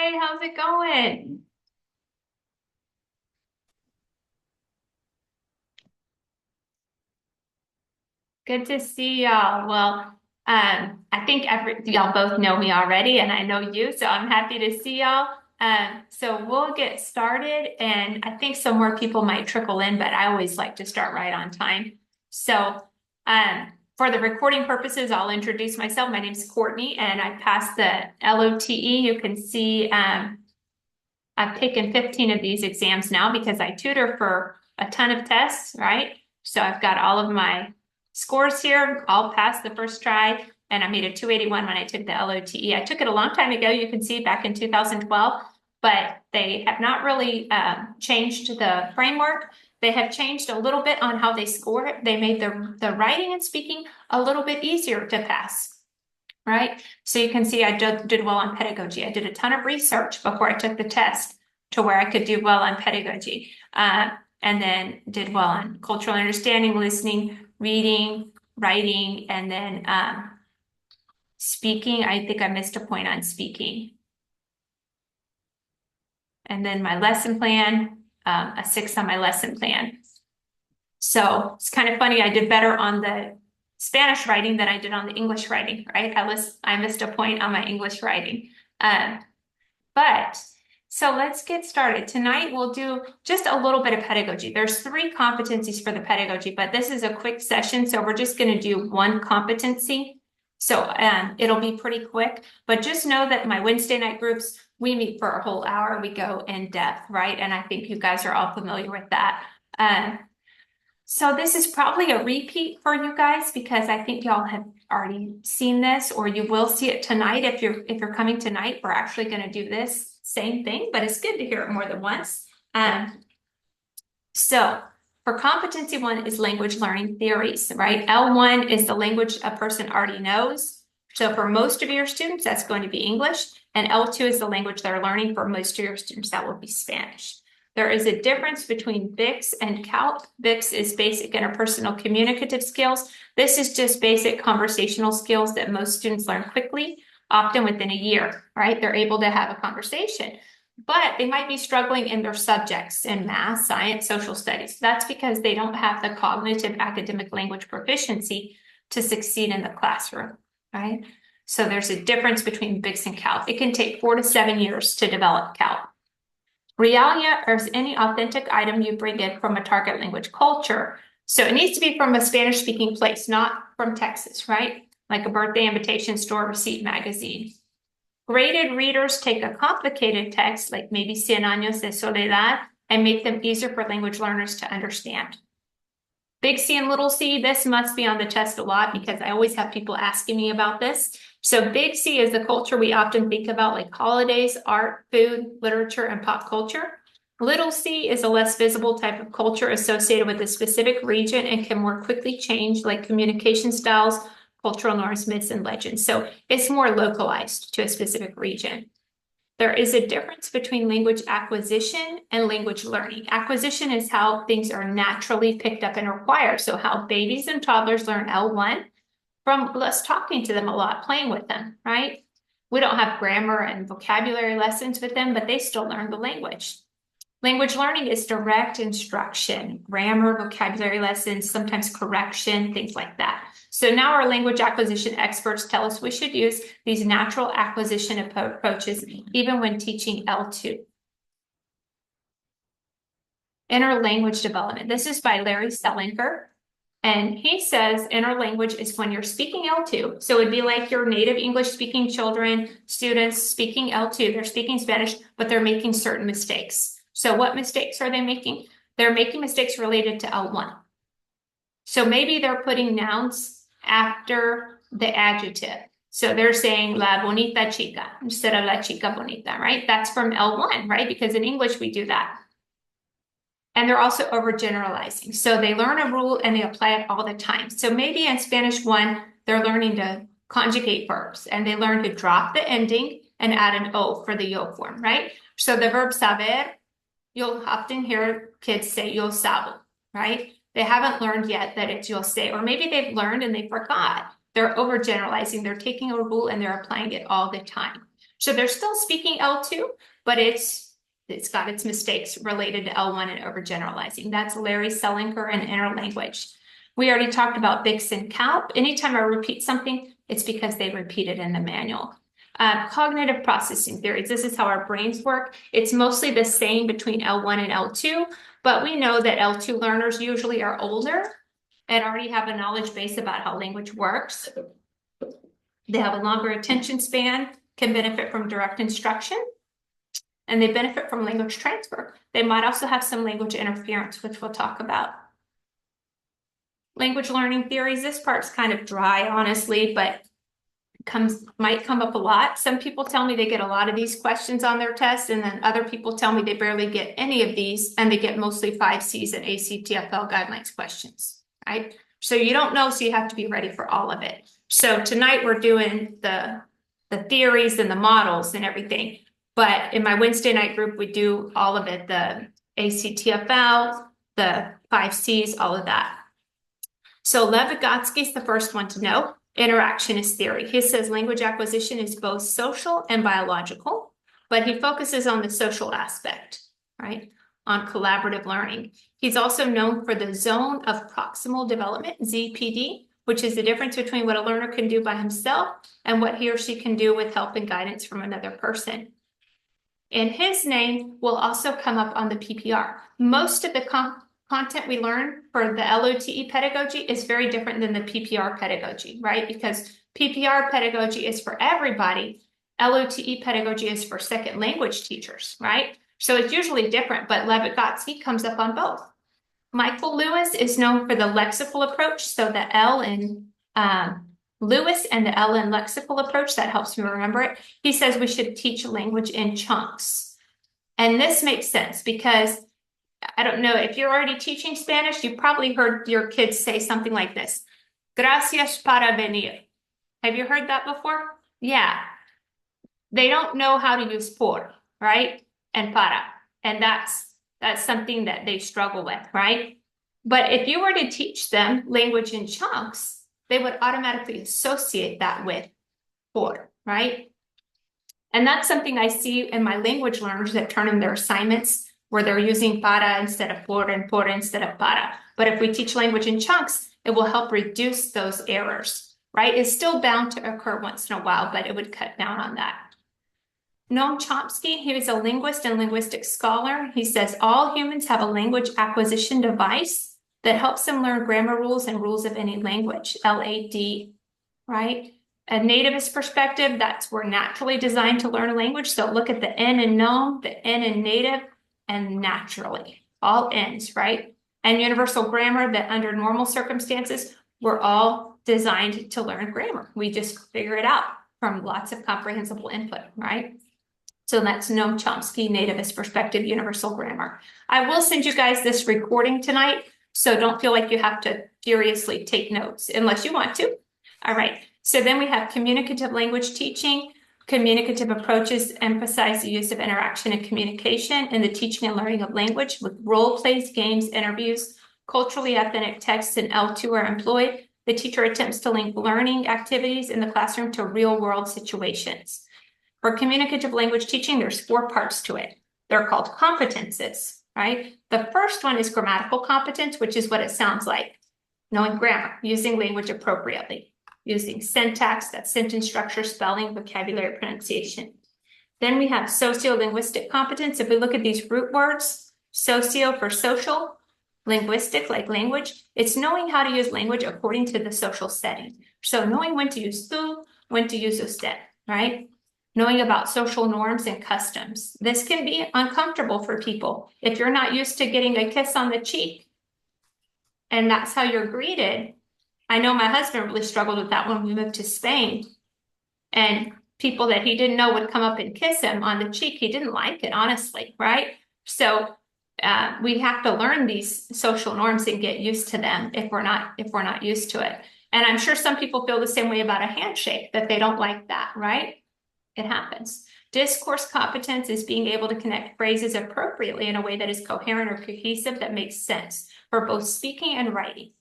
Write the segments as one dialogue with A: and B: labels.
A: Hi, how's it going? Good to see y'all. I think y'all both know me already, and I know you, so I'm happy to see y'all. So we'll get started, and I think some more people might trickle in, but I always like to start right on time. So, for the recording purposes, I'll introduce myself. My name's Courtney, and I passed the LOTE. You can see, I've taken 15 of these exams now because I tutor for a ton of tests, right? So I've got all of my scores here, all passed the first try, and I made a 281 when I took the LOTE. I took it a long time ago, you can see back in 2012, but they have not really changed the framework. They have changed a little bit on how they score it. They made the writing and speaking a little bit easier to pass, right? So you can see I did well on pedagogy. I did a ton of research before I took the test to where I could do well on pedagogy. And then did well on cultural understanding, listening, reading, writing, and then speaking. I think I missed a point on speaking. And then my lesson plan, a 6 on my lesson plan. So it's kind of funny, I did better on the Spanish writing than I did on the English writing, right? I missed a point on my English writing. So let's get started. Tonight we'll do just a little bit of pedagogy. There's 3 competencies for the pedagogy, but this is a quick session, so we're just going to do 1 competency. So it'll be pretty quick, but just know that my Wednesday night groups, we meet for a whole hour. We go in depth, right? And I think you guys are all familiar with that. So this is probably a repeat for you guys because I think y'all have already seen this, or you will see it tonight. If you're coming tonight, we're actually going to do this same thing, but it's good to hear it more than once. So for competency 1 is language learning theories, right? L1 is the language a person already knows. So for most of your students, that's going to be English, and L2 is the language they're learning. For most of your students, that will be Spanish. There is a difference between BICS and CALP. BICS is basic interpersonal communicative skills. This is just basic conversational skills that most students learn quickly, often within a year, right? They're able to have a conversation, but they might be struggling in their subjects in math, science, social studies. That's because they don't have the cognitive academic language proficiency to succeed in the classroom, right? So there's a difference between BICS and CALP. It can take 4 to 7 years to develop CALP. Realia is any authentic item you bring in from a target language culture. So it needs to be from a Spanish-speaking place, not from Texas, right? Like a birthday invitation, store receipt, magazine. Graded readers take a complicated text, like maybe Cien Años de Soledad, and make them easier for language learners to understand. Big C and little c, this must be on the test a lot because I always have people asking me about this. So big C is the culture we often think about, like holidays, art, food, literature, and pop culture. Little c is a less visible type of culture associated with a specific region and can more quickly change, like communication styles, cultural norms, myths, and legends. So it's more localized to a specific region. There is a difference between language acquisition and language learning. Acquisition is how things are naturally picked up and acquired. So how babies and toddlers learn L1 from us talking to them a lot, playing with them, right? We don't have grammar and vocabulary lessons with them, but they still learn the language. Language learning is direct instruction, grammar, vocabulary lessons, sometimes correction, things like that. So now our language acquisition experts tell us we should use these natural acquisition approaches even when teaching L2. Inner language development. This is by Larry Selinker. And he says inner language is when you're speaking L2. So it'd be like your native English speaking children, students speaking L2. They're speaking Spanish, but they're making certain mistakes. So what mistakes are they making? They're making mistakes related to L1. So maybe they're putting nouns after the adjective. So they're saying la bonita chica instead of la chica bonita, right? That's from L1, right? Because in English we do that. And they're also overgeneralizing. So they learn a rule and they apply it all the time. So maybe in Spanish 1, they're learning to conjugate verbs and they learn to drop the ending and add an O for the yo form, right? So the verb saber, you'll often hear kids say yo sabo, right? They haven't learned yet that it's yo sé, or maybe they've learned and they forgot. They're overgeneralizing. They're taking a rule and they're applying it all the time. So they're still speaking L2, but it's got its mistakes related to L1 and overgeneralizing. That's Larry Selinker and interlanguage. We already talked about Bix and CALP. Anytime I repeat something, it's because they repeat it in the manual. Cognitive processing theories. This is how our brains work. It's mostly the same between L1 and L2, but we know that L2 learners usually are older and already have a knowledge base about how language works. They have a longer attention span, can benefit from direct instruction, and they benefit from language transfer. They might also have some language interference, which we'll talk about. Language learning theories, this part's kind of dry, honestly, but might come up a lot. Some people tell me they get a lot of these questions on their test, and then other people tell me they barely get any of these, and they get mostly 5Cs and ACTFL guidelines questions, right? So you don't know, so you have to be ready for all of it. So tonight we're doing the theories and the models and everything. But in my Wednesday night group, we do all of it, the ACTFL, the 5Cs, all of that. So Lev Vygotsky is the first one to know. Interactionist theory. He says language acquisition is both social and biological, but he focuses on the social aspect, right? On collaborative learning. He's also known for the zone of proximal development, ZPD, which is the difference between what a learner can do by himself and what he or she can do with help and guidance from another person. And his name will also come up on the PPR. Most of the content we learn for the LOTE pedagogy is very different than the PPR pedagogy, right? Because PPR pedagogy is for everybody. LOTE pedagogy is for second language teachers, right? So it's usually different, but Lev Vygotsky comes up on both. Michael Lewis is known for the lexical approach. So the L in Lewis and the L in lexical approach, that helps me remember it. He says we should teach language in chunks. And this makes sense because I don't know, if you're already teaching Spanish, you probably heard your kids say something like this. Gracias para venir. Have you heard that before? Yeah. They don't know how to use por, right? And para. And that's something that they struggle with, right? But if you were to teach them language in chunks, they would automatically associate that with por, right? And that's something I see in my language learners that turn in their assignments where they're using para instead of por and por instead of para. But if we teach language in chunks, it will help reduce those errors, right? It's still bound to occur once in a while, but it would cut down on that. Noam Chomsky, he was a linguist and linguistic scholar. He says all humans have a language acquisition device that helps them learn grammar rules and rules of any language, LAD, right? A nativist perspective, that's we're naturally designed to learn a language. So look at the N in Noam, the N in native, and naturally, all N's, right? And universal grammar, that under normal circumstances, we're all designed to learn grammar. We just figure it out from lots of comprehensible input, right? So that's Noam Chomsky, nativist perspective, universal grammar. I will send you guys this recording tonight, so don't feel like you have to furiously take notes unless you want to. All right, so then we have communicative language teaching. Communicative approaches emphasize the use of interaction and communication in the teaching and learning of language with role plays, games, interviews, culturally authentic texts, and L2 are employed. The teacher attempts to link learning activities in the classroom to real-world situations. For communicative language teaching, there's 4 parts to it. They're called competences, right? The first one is grammatical competence, which is what it sounds like. Knowing grammar, using language appropriately. Using syntax, that's sentence structure, spelling, vocabulary, pronunciation. Then we have sociolinguistic competence. If we look at these root words, socio for social, linguistic like language, it's knowing how to use language according to the social setting. So knowing when to use tú, when to use usted, right? Knowing about social norms and customs. This can be uncomfortable for people. If you're not used to getting a kiss on the cheek, and that's how you're greeted. I know my husband really struggled with that when we moved to Spain. And people that he didn't know would come up and kiss him on the cheek. He didn't like it, honestly, right? So we have to learn these social norms and get used to them if we're not used to it. And I'm sure some people feel the same way about a handshake, that they don't like that, right? It happens. Discourse competence is being able to connect phrases appropriately in a way that is coherent or cohesive that makes sense for both speaking and writing.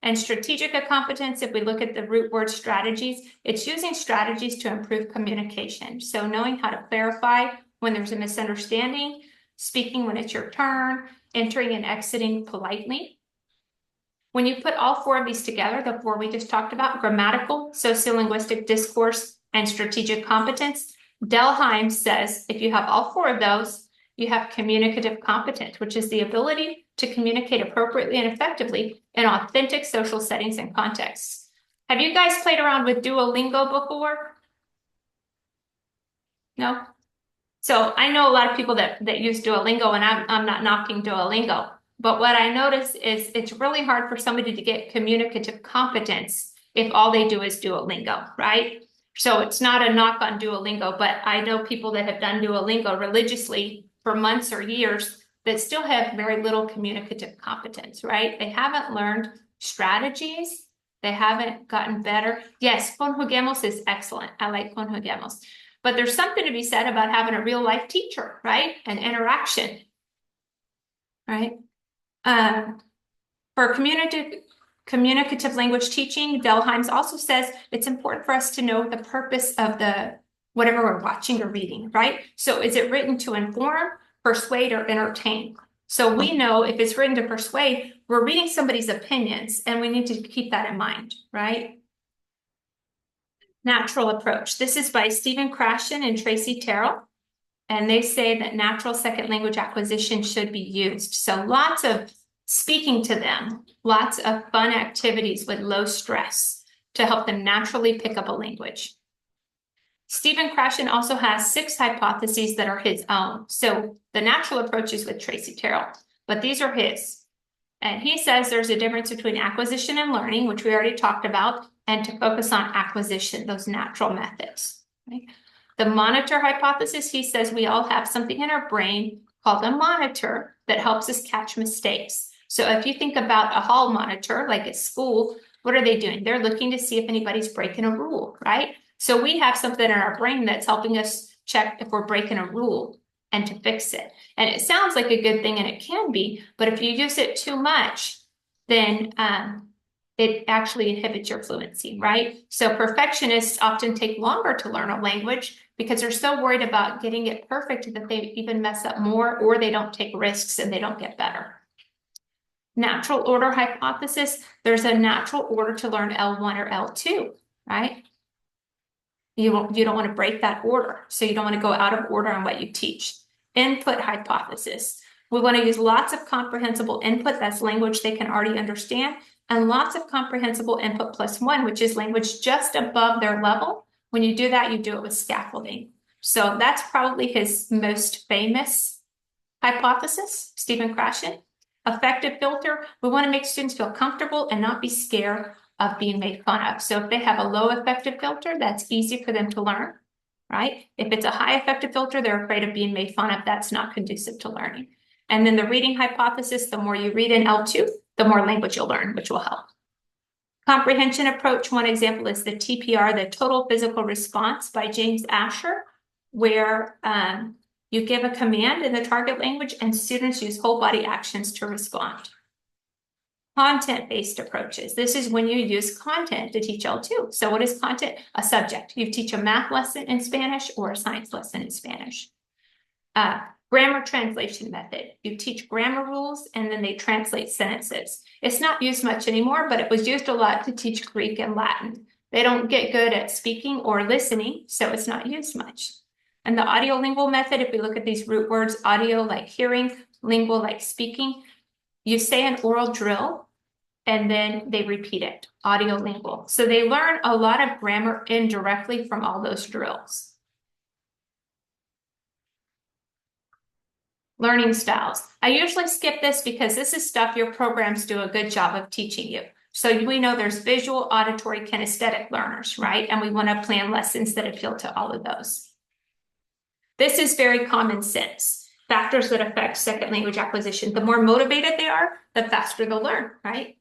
A: And strategic competence, if we look at the root word strategies, it's using strategies to improve communication. So knowing how to clarify when there's a misunderstanding, speaking when it's your turn, entering and exiting politely. When you put all four of these together, the four we just talked about, grammatical, sociolinguistic discourse, and strategic competence, Delheim says if you have all four of those, you have communicative competence, which is the ability to communicate appropriately and effectively in authentic social settings and contexts. Have you guys played around with Duolingo before? No? So I know a lot of people that use Duolingo, and I'm not knocking Duolingo. But what I notice is it's really hard for somebody to get communicative competence if all they do is Duolingo, right? So it's not a knock on Duolingo, but I know people that have done Duolingo religiously for months or years that still have very little communicative competence, right? They haven't learned strategies. They haven't gotten better. Yes, Conjuguemos is excellent. I like Conjuguemos. But there's something to be said about having a real life teacher, right? An interaction, right? For communicative language teaching, Delheim also says it's important for us to know the purpose of whatever we're watching or reading, right? So is it written to inform, persuade, or entertain? So we know if it's written to persuade, we're reading somebody's opinions, and we need to keep that in mind, right? Natural approach. This is by Stephen Krashen and Tracy Terrell. And they say that natural second language acquisition should be used. So lots of speaking to them, lots of fun activities with low stress to help them naturally pick up a language. Stephen Krashen also has 6 hypotheses that are his own. So the natural approach is with Tracy Terrell, but these are his. And he says there's a difference between acquisition and learning, which we already talked about, and to focus on acquisition, those natural methods. Right? The monitor hypothesis, he says we all have something in our brain called a monitor that helps us catch mistakes. So if you think about a hall monitor, like at school, what are they doing? They're looking to see if anybody's breaking a rule, right? So we have something in our brain that's helping us check if we're breaking a rule and to fix it. And it sounds like a good thing, and it can be, but if you use it too much, then it actually inhibits your fluency, right? So perfectionists often take longer to learn a language because they're so worried about getting it perfect that they even mess up more, or they don't take risks and they don't get better. Natural order hypothesis, there's a natural order to learn L1 or L2, right? You don't want to break that order. So you don't want to go out of order on what you teach. Input hypothesis. We want to use lots of comprehensible input, that's language they can already understand, and lots of comprehensible input +1, which is language just above their level. When you do that, you do it with scaffolding. So that's probably his most famous hypothesis, Stephen Krashen. Affective filter, we want to make students feel comfortable and not be scared of being made fun of. So if they have a low affective filter, that's easy for them to learn, right? If it's a high affective filter, they're afraid of being made fun of. That's not conducive to learning. And then the reading hypothesis, the more you read in L2, the more language you'll learn, which will help. Comprehension approach, one example is the TPR, the Total Physical Response by James Asher, where you give a command in the target language and students use whole body actions to respond. Content-based approaches. This is when you use content to teach L2. So what is content? A subject. You teach a math lesson in Spanish or a science lesson in Spanish. Grammar translation method. You teach grammar rules and then they translate sentences. It's not used much anymore, but it was used a lot to teach Greek and Latin. They don't get good at speaking or listening, so it's not used much. And the audiolingual method, if we look at these root words, audio like hearing, lingual like speaking, you say an oral drill and then they repeat it, audiolingual. So they learn a lot of grammar indirectly from all those drills. Learning styles. I usually skip this because this is stuff your programs do a good job of teaching you. So we know there's visual, auditory, kinesthetic learners, right? And we want to plan lessons that appeal to all of those. This is very common sense. Factors that affect second language acquisition. The more motivated they are, the faster they'll learn, right?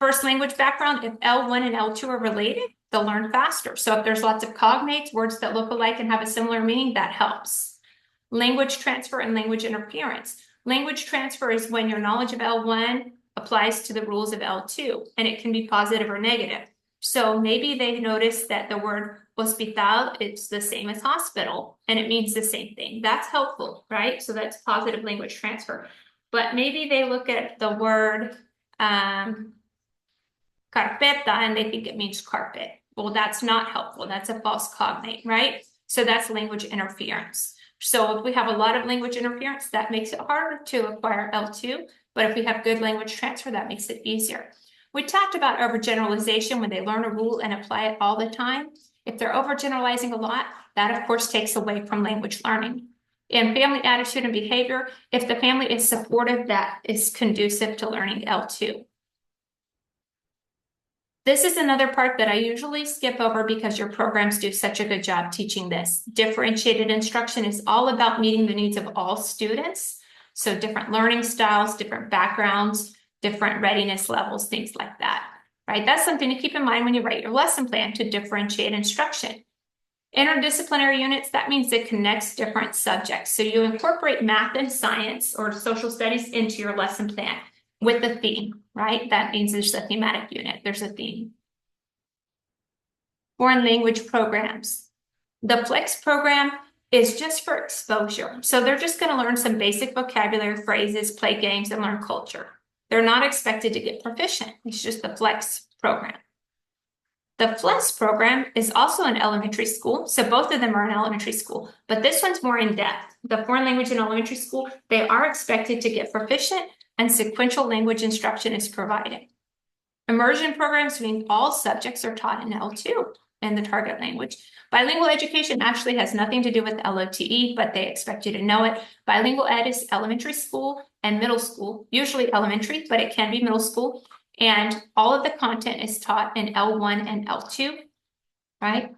A: First language background, if L1 and L2 are related, they'll learn faster. So if there's lots of cognates, words that look alike and have a similar meaning, that helps. Language transfer and language interference. Language transfer is when your knowledge of L1 applies to the rules of L2, and it can be positive or negative. So maybe they noticed that the word hospital is the same as hospital, and it means the same thing. That's helpful, right? So that's positive language transfer. But maybe they look at the word carpeta and they think it means carpet. Well, that's not helpful. That's a false cognate, right? So that's language interference. So if we have a lot of language interference, that makes it harder to acquire L2. But if we have good language transfer, that makes it easier. We talked about overgeneralization when they learn a rule and apply it all the time. If they're overgeneralizing a lot, that of course takes away from language learning. In family attitude and behavior, if the family is supportive, that is conducive to learning L2. This is another part that I usually skip over because your programs do such a good job teaching this. Differentiated instruction is all about meeting the needs of all students. So different learning styles, different backgrounds, different readiness levels, things like that, right? That's something to keep in mind when you write your lesson plan to differentiate instruction. Interdisciplinary units, that means it connects different subjects. So you incorporate math and science or social studies into your lesson plan with a theme, right? That means there's a thematic unit, there's a theme. Foreign language programs. The Flex program is just for exposure. So they're just going to learn some basic vocabulary phrases, play games, and learn culture. They're not expected to get proficient. It's just the Flex program. The Flex program is also in elementary school. So both of them are in elementary school, but this one's more in depth. The foreign language in elementary school, they are expected to get proficient and sequential language instruction is provided. Immersion programs mean all subjects are taught in L2 in the target language. Bilingual education actually has nothing to do with LOTE, but they expect you to know it. Bilingual ed is elementary school and middle school, usually elementary, but it can be middle school. And all of the content is taught in L1 and L2, right?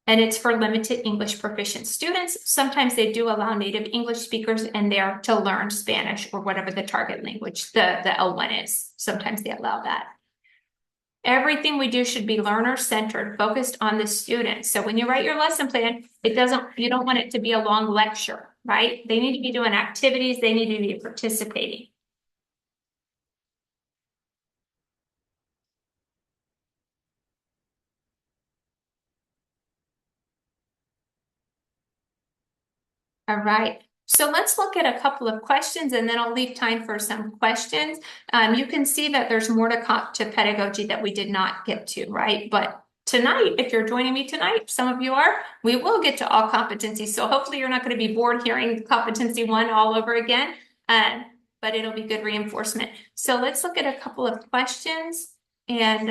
A: And it's for limited English proficient students. Sometimes they do allow native English speakers in there to learn Spanish or whatever the target language, the L1 is. Sometimes they allow that. Everything we do should be learner-centered, focused on the student. So when you write your lesson plan, you don't want it to be a long lecture, right? They need to be doing activities, they need to be participating. All right, so let's look at a couple of questions and then I'll leave time for some questions. You can see that there's more to pedagogy that we did not get to, right? But tonight, if you're joining me tonight, some of you are, we will get to all competencies. So hopefully you're not going to be bored hearing competency 1 all over again, but it'll be good reinforcement. So let's look at a couple of questions and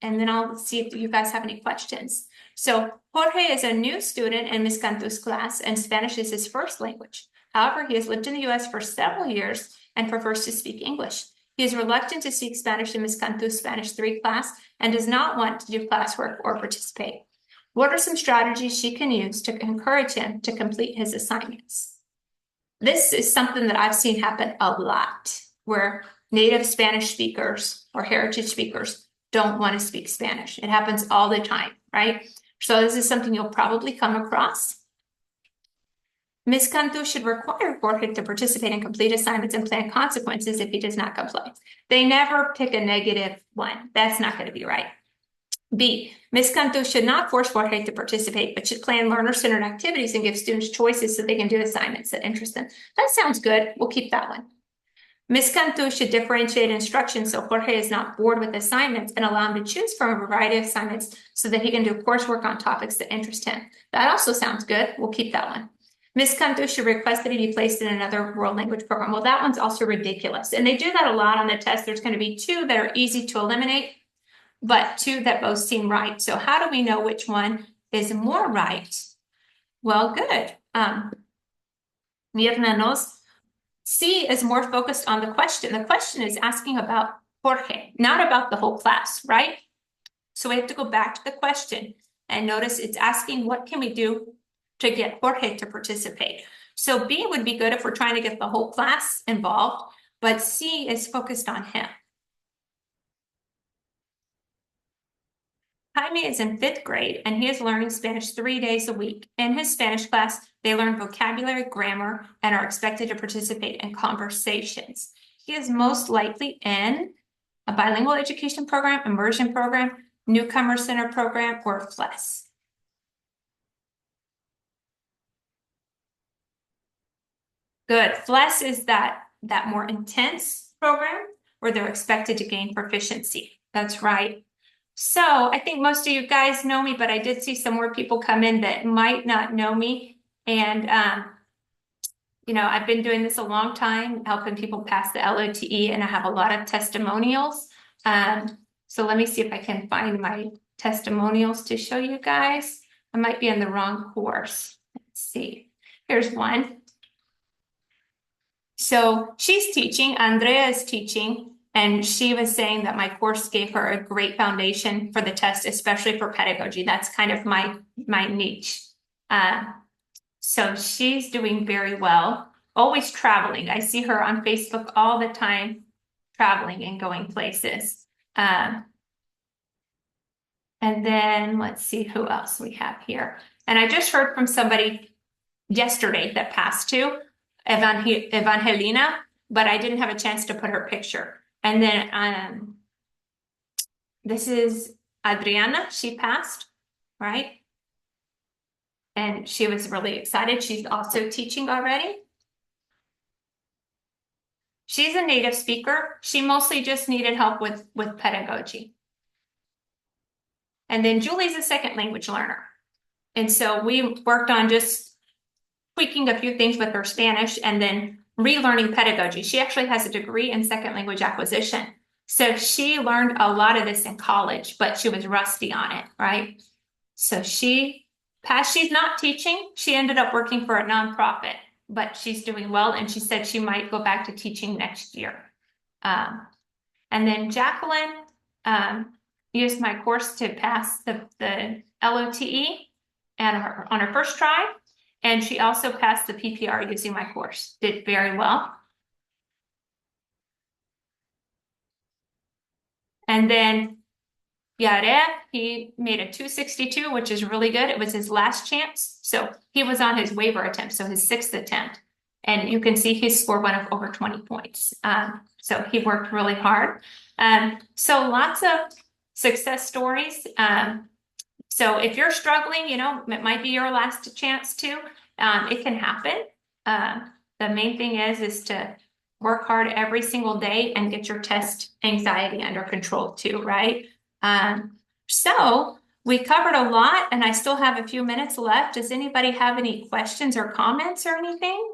A: then I'll see if you guys have any questions. So Jorge is a new student in Ms. Cantu's class, and Spanish is his first language. However, he has lived in the U.S. for several years and prefers to speak English. He is reluctant to speak Spanish in Ms. Cantu's Spanish 3 class and does not want to do classwork or participate. What are some strategies she can use to encourage him to complete his assignments? This is something that I've seen happen a lot, where native Spanish speakers or heritage speakers don't want to speak Spanish. It happens all the time, right? So this is something you'll probably come across. Ms. Cantu should require Jorge to participate in complete assignments and plan consequences if he does not comply. They never pick a negative one. That's not going to be right. B, Ms. Cantu should not force Jorge to participate, but should plan learner-centered activities and give students choices so they can do assignments that interest them. That sounds good. We'll keep that one. Ms. Cantu should differentiate instruction so Jorge is not bored with assignments and allow him to choose from a variety of assignments so that he can do coursework on topics that interest him. That also sounds good. We'll keep that one. Ms. Cantu should request that he be placed in another world language program. Well, that one's also ridiculous. And they do that a lot on the test. There's going to be 2 that are easy to eliminate, but 2 that both seem right. So how do we know which one is more right? Well, good. Mirna knows. C is more focused on the question. The question is asking about Jorge, not about the whole class, right? So we have to go back to the question and notice it's asking what can we do to get Jorge to participate. So B would be good if we're trying to get the whole class involved, but C is focused on him. Jaime is in 5th grade and he is learning Spanish 3 days a week. In his Spanish class, they learn vocabulary, grammar, and are expected to participate in conversations. She is most likely in a bilingual education program, immersion program, newcomer center program, or FLES. Good. FLES is that more intense program where they're expected to gain proficiency. That's right. So I think most of you guys know me, but I did see some more people come in that might not know me. And, you know, I've been doing this a long time, helping people pass the LOTE, and I have a lot of testimonials. So let me see if I can find my testimonials to show you guys. I might be in the wrong course. Let's see. Here's one. So she's teaching, Andrea is teaching, and she was saying that my course gave her a great foundation for the test, especially for pedagogy. That's kind of my niche. So she's doing very well, always traveling. I see her on Facebook all the time, traveling and going places. And then let's see who else we have here. And I just heard from somebody yesterday that passed too, Evangelina, but I didn't have a chance to put her picture. And then this is Adriana, she passed, right? And she was really excited. She's also teaching already. She's a native speaker. She mostly just needed help with pedagogy. And then Julie's a second language learner. And so we worked on just tweaking a few things with her Spanish and then relearning pedagogy. She actually has a degree in second language acquisition. So she learned a lot of this in college, but she was rusty on it, right? So she passed. She's not teaching. She ended up working for a nonprofit, but she's doing well. And she said she might go back to teaching next year. And then Jacqueline used my course to pass the LOTE and on her first try. And she also passed the PPR using my course. Did very well. And then Yare, he made a 262, which is really good. It was his last chance. So he was on his waiver attempt, so his 6th attempt. And you can see his score went up over 20 points. So he worked really hard. So lots of success stories. So if you're struggling, you know, it might be your last chance too. It can happen. The main thing is to work hard every single day and get your test anxiety under control too, right? So we covered a lot and I still have a few minutes left. Does anybody have any questions or comments or anything?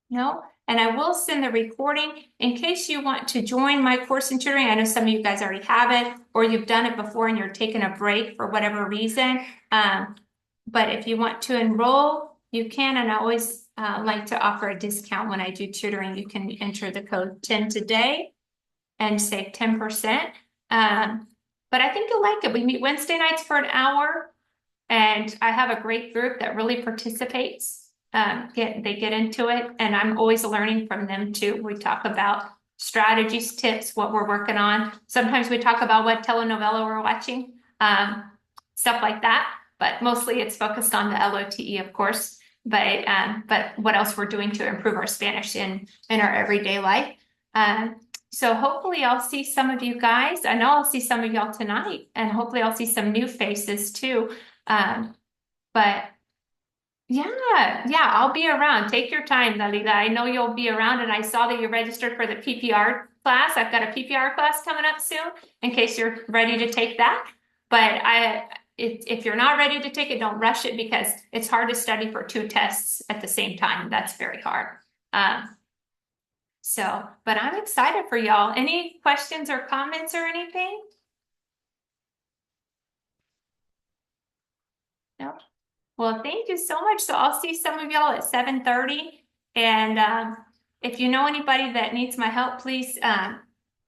A: No? And I will send the recording in case you want to join my course in tutoring. I know some of you guys already have it, or you've done it before and you're taking a break for whatever reason. But if you want to enroll, you can. And I always like to offer a discount when I do tutoring. You can enter the code 10 today and save 10%. But I think you'll like it. We meet Wednesday nights for an hour, and I have a great group that really participates. They get into it, and I'm always learning from them too. We talk about strategies, tips, what we're working on. Sometimes we talk about what telenovela we're watching, stuff like that. But mostly it's focused on the LOTE, of course. But what else we're doing to improve our Spanish in our everyday life. So hopefully I'll see some of you guys. I know I'll see some of y'all tonight, and hopefully I'll see some new faces too. But yeah, I'll be around. Take your time, Dalila. I know you'll be around, and I saw that you registered for the PPR class. I've got a PPR class coming up soon in case you're ready to take that. But if you're not ready to take it, don't rush it because it's hard to study for 2 tests at the same time. That's very hard. But I'm excited for y'all. Any questions or comments or anything? No? Well, thank you so much. So I'll see some of y'all at 7:30. And if you know anybody that needs my help, please have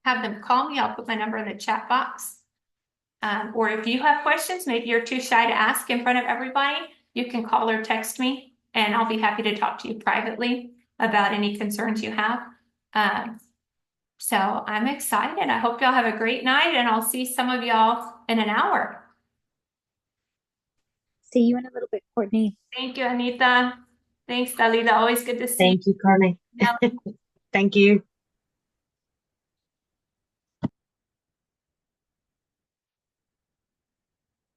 A: them call me. I'll put my number in the chat box. Or if you have questions, maybe you're too shy to ask in front of everybody, you can call or text me, and I'll be happy to talk to you privately about any concerns you have. So I'm excited. I hope y'all have a great night, and I'll see some of y'all in an hour.
B: See you in a little bit, Courtney.
A: Thank you, Anita. Thanks, Dalila. Always good to see
C: Thank you, Connie.
A: you.
C: Thank you.